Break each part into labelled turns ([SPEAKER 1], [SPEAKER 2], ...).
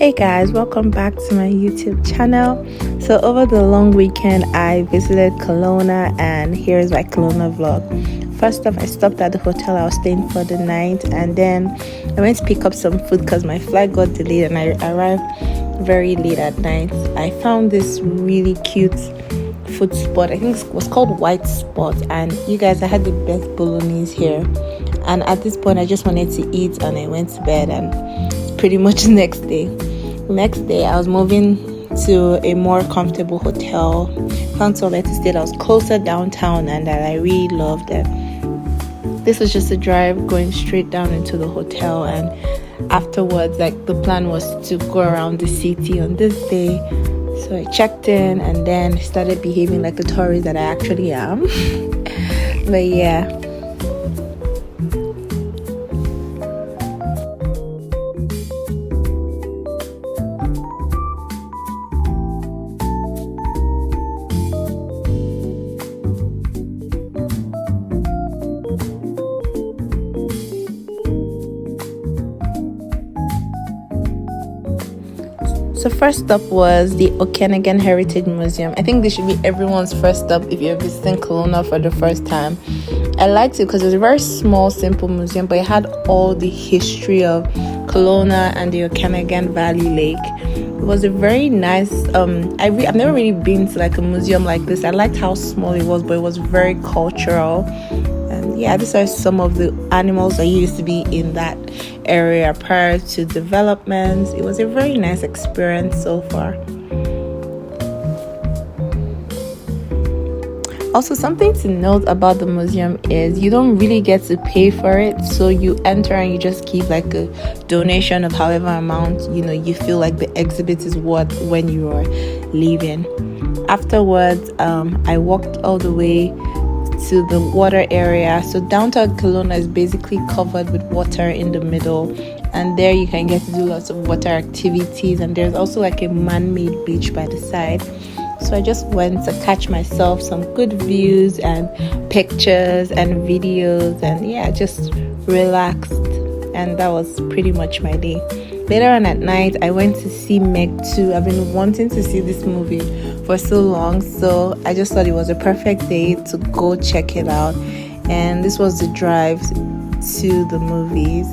[SPEAKER 1] Hey guys, welcome back to my YouTube channel. So over the long weekend I visited Kelowna, and here's my Kelowna vlog. First off, I stopped at the hotel I was staying for the night, and then I went to pick up some food because my flight got delayed and I arrived very late at night. I found this really cute food spot. I think it was called White Spot, and you guys, I had the best bolognese here. And at this point I just wanted to eat and I went to bed, and it's pretty much the next day. Next day I was moving to a more comfortable hotel. Found somewhere to stay that was closer downtown and that I really loved it. This was just a drive going straight down into the hotel, and afterwards, like, the plan was to go around the city on this day. So I checked in and then started behaving like the tourist that I actually am. But yeah. So first stop was the Okanagan Heritage Museum. I think this should be everyone's first stop if you're visiting Kelowna for the first time. I liked it because it was a very small, simple museum, but it had all the history of Kelowna and the Okanagan Valley Lake. It was a very nice, I've never really been to like a museum like this. I liked how small it was, but it was very cultural. And yeah, these are some of the animals that used to be in that area prior to development. It was a very nice experience so far. Also, something to note about the museum is you don't really get to pay for it, so you enter and you just give like a donation of however amount you feel like the exhibit is worth when you are leaving. Afterwards, I walked all the way to the water area. So downtown Kelowna is basically covered with water in the middle, and there you can get to do lots of water activities, and there's also like a man-made beach by the side. So I just went to catch myself some good views and pictures and videos, and yeah, just relaxed, and that was pretty much my day. Later on at night I went to see Meg 2. I've been wanting to see this movie for so long, so I just thought it was a perfect day to go check it out. And this was the drive to the movies.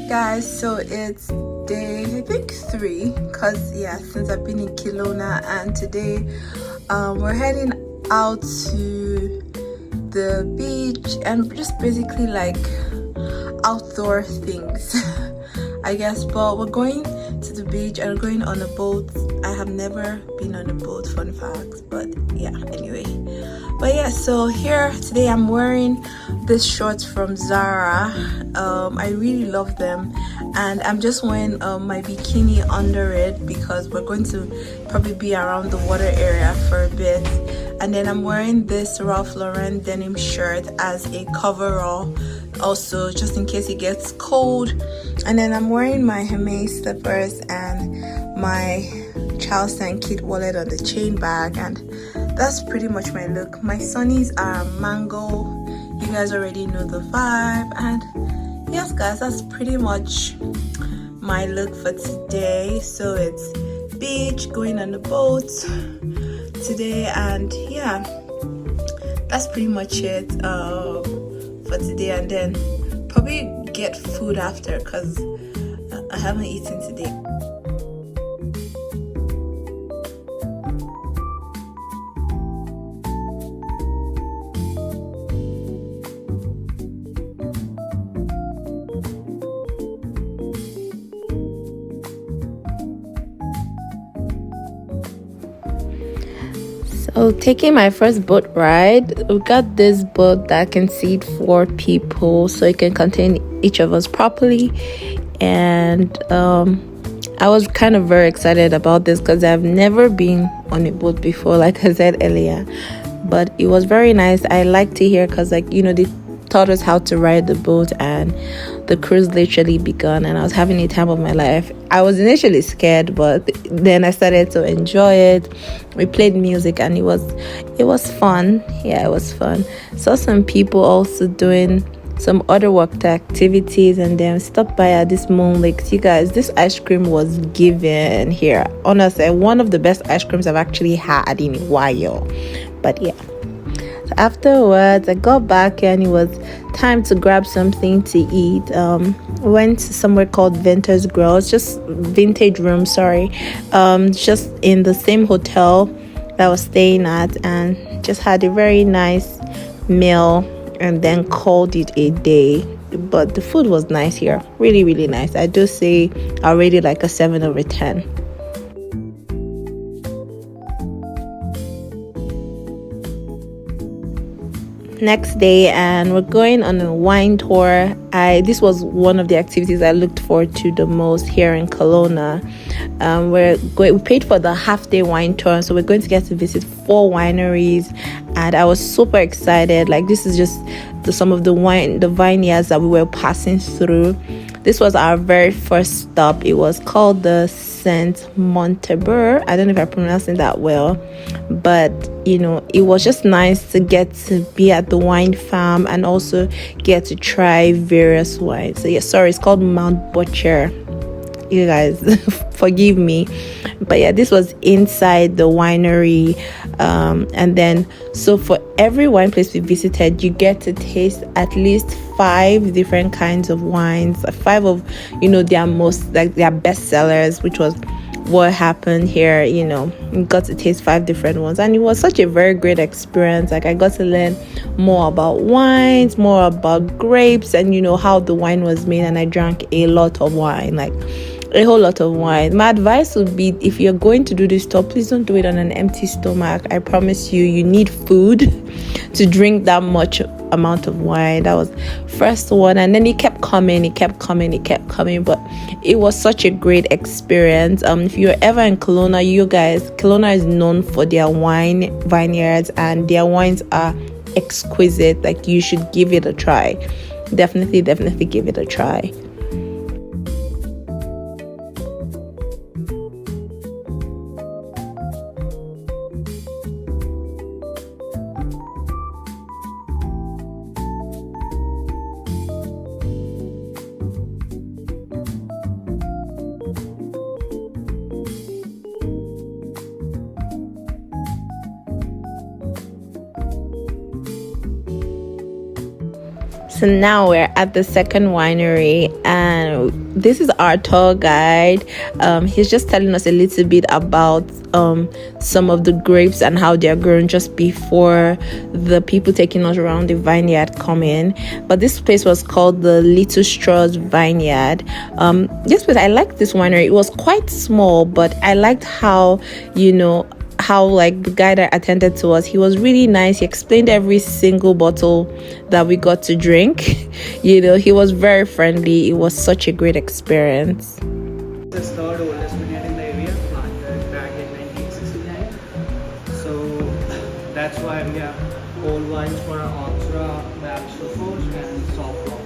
[SPEAKER 1] Guys, so it's day I think 3, because yeah, since I've been in Kelowna, and today we're heading out to the beach and just basically like outdoor things I guess. But we're going to the beach and we're going on a boat. I have never been on a boat, fun facts, but yeah, anyway. But yeah, so here today I'm wearing this shorts from Zara. I really love them, and I'm just wearing my bikini under it because we're going to probably be around the water area for a bit. And then I'm wearing this Ralph Lauren denim shirt as a coverall, also just in case it gets cold. And then I'm wearing my Hermes slippers and my Charleston kid wallet on the chain bag, and that's pretty much my look. My sunnies are mango. You guys already know the vibe. And yes guys, that's pretty much my look for today. So it's beach, going on the boat today, and yeah, that's pretty much it for today. And then probably get food after because I haven't eaten today. So taking my first boat ride, we got this boat that can seat 4 people, so it can contain each of us properly. And I was kind of very excited about this because I've never been on a boat before, like I said earlier. But it was very nice. I like to hear because, like, the taught us how to ride the boat, and the cruise literally begun, and I was having a time of my life. I was initially scared, but then I started to enjoy it. We played music and it was fun. Yeah, it was fun. Saw some people also doing some other work activities, and then stopped by at this Moon Lakes. You guys, this ice cream was given here. Honestly, one of the best ice creams I've actually had in a while. But yeah, so afterwards I got back and it was time to grab something to eat. Went to somewhere called Vintage Grill. It's just Vintage Room, sorry. Just in the same hotel that I was staying at, and just had a very nice meal and then called it a day. But the food was nice here, really, really nice. I do say I rated like a 7 over 10. Next day, and we're going on a wine tour. This was one of the activities I looked forward to the most here in Kelowna. We paid for the half-day wine tour, so we're going to get to visit 4 wineries, and I was super excited. Like, this is just some of the vineyards that we were passing through. This was our very first stop. It was called the Saint Montebur. I don't know if I'm pronouncing that well, but it was just nice to get to be at the wine farm and also get to try various wines. So yeah, sorry, it's called Mount Butcher. You guys, forgive me, but yeah, this was inside the winery. And then, so for every wine place we visited, you get to taste at least 5 different kinds of wines, 5 of their most, like, their best sellers, which was what happened here. We got to taste 5 different ones, and it was such a very great experience. Like, I got to learn more about wines, more about grapes, and how the wine was made. And I drank a lot of wine, like a whole lot of wine. My advice would be, if you're going to do this tour, please don't do it on an empty stomach. I promise you need food to drink that much amount of wine. That was first one, and then it kept coming. But it was such a great experience. If you're ever in Kelowna, Kelowna is known for their wine vineyards, and their wines are exquisite. Like, you should give it a try. Definitely give it a try. So now we're at the second winery, and this is our tour guide. He's just telling us a little bit about some of the grapes and how they're grown just before the people taking us around the vineyard come in. But this place was called the Little Straws Vineyard. This place, I liked this winery. It was quite small, but I liked how like the guy that attended to us, he was really nice. He explained every single bottle that we got to drink. He was very friendly. It was such a great experience.
[SPEAKER 2] The third oldest vineyard in the area, planted back in 1969. So that's why we have old wines for Ultra, Bachelor Forge, and Soft Rock.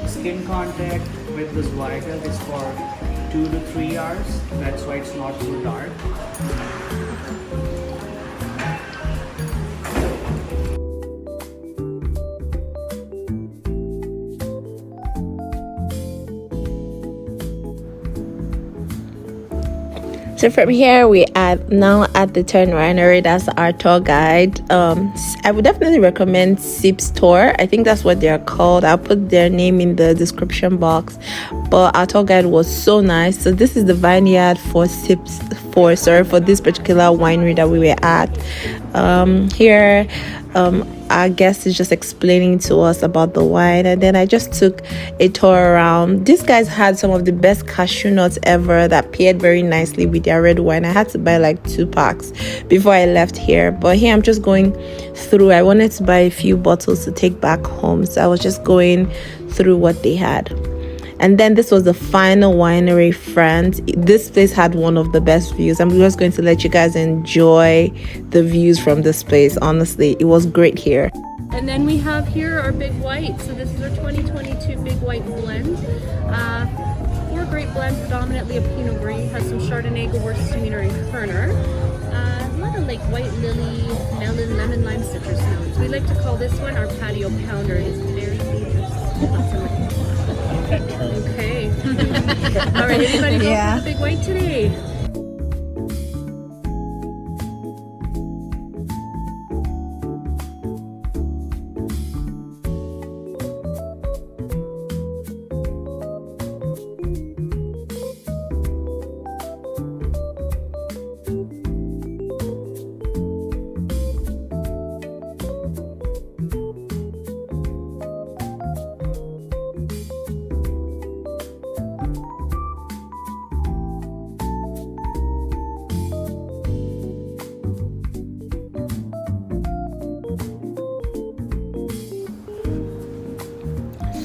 [SPEAKER 2] Skin contact with this vinegar is for 2 to 3 hours. That's why it's not so dark.
[SPEAKER 1] So from here, we are now at the Turn Winery. That's our tour guide. I would definitely recommend Sips Tour. I think that's what they're called. I'll put their name in the description box. But our tour guide was so nice. So this is the vineyard for for this particular winery that we were at. Here, our guest is just explaining to us about the wine, and then I just took a tour around. These guys had some of the best cashew nuts ever that paired very nicely with their red wine. I had to buy like 2 packs before I left here, but here I'm just going through. I wanted to buy a few bottles to take back home, so I was just going through what they had. And then this was the final winery, friends. This place had one of the best views. I'm just going to let you guys enjoy the views from this place. Honestly, it was great here.
[SPEAKER 3] And then we have here our Big White. So this is our 2022 Big White blend. 4 grape blend, predominantly a Pinot Gris. Has some Chardonnay, Gewürztraminer, and Kerner. A lot of like white lily, melon, lemon, lime, citrus notes. We like to call this one our patio pounder. It's very dangerous. Okay. All right, anybody go for the Big White today?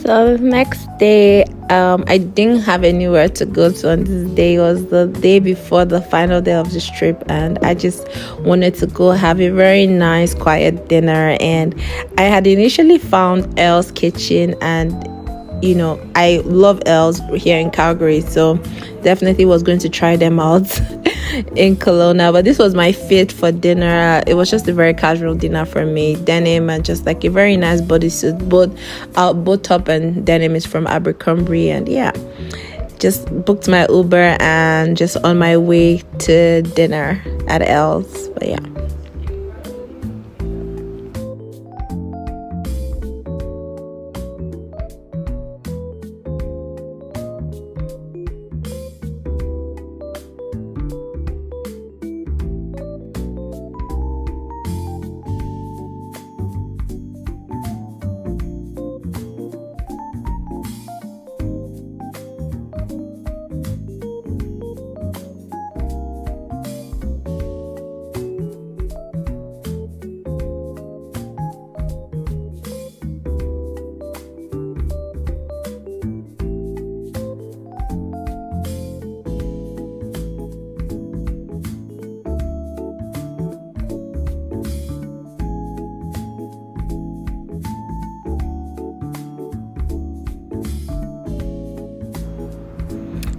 [SPEAKER 1] So the next day, I didn't have anywhere to go to on this day. It was the day before the final day of this trip, and I just wanted to go have a very nice, quiet dinner. And I had initially found Elle's Kitchen, and you know, I love Elle's here in Calgary, so definitely was going to try them out in Kelowna. But this was my fit for dinner. It was just a very casual dinner for me. Denim and just like a very nice bodysuit. Both top and denim is from Abercrombie, and yeah, just booked my Uber and just on my way to dinner at Elle's. But yeah.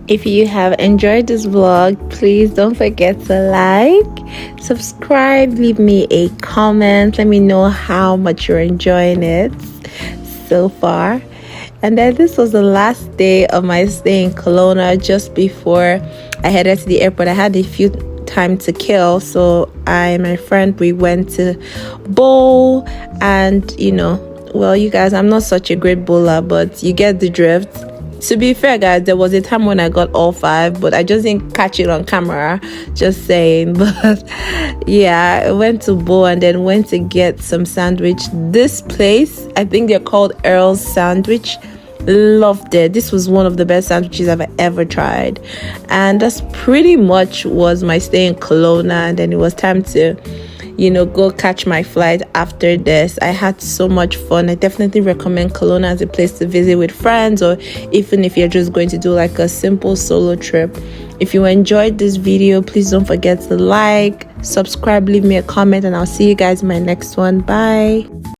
[SPEAKER 1] If you have enjoyed this vlog, please don't forget to like, subscribe, leave me a comment. Let me know how much you're enjoying it so far. And then this was the last day of my stay in Kelowna. Just before I headed to the airport, I had a few time to kill, so I and my friend, we went to bowl. And you know, well, you guys, I'm not such a great bowler, but you get the drift. To be fair, guys, there was a time when I got all 5, but I just didn't catch it on camera, just saying. But yeah, I went to bowl and then went to get some sandwich. This place, I think they're called Earl's Sandwich. Loved it. This was one of the best sandwiches I've ever tried. And that's pretty much was my stay in Kelowna. And then it was time to, you know, go catch my flight after this. I had so much fun. I definitely recommend Kelowna as a place to visit with friends, or even if you're just going to do like a simple solo trip. If you enjoyed this video, please don't forget to like, subscribe, leave me a comment, and I'll see you guys in my next one. Bye.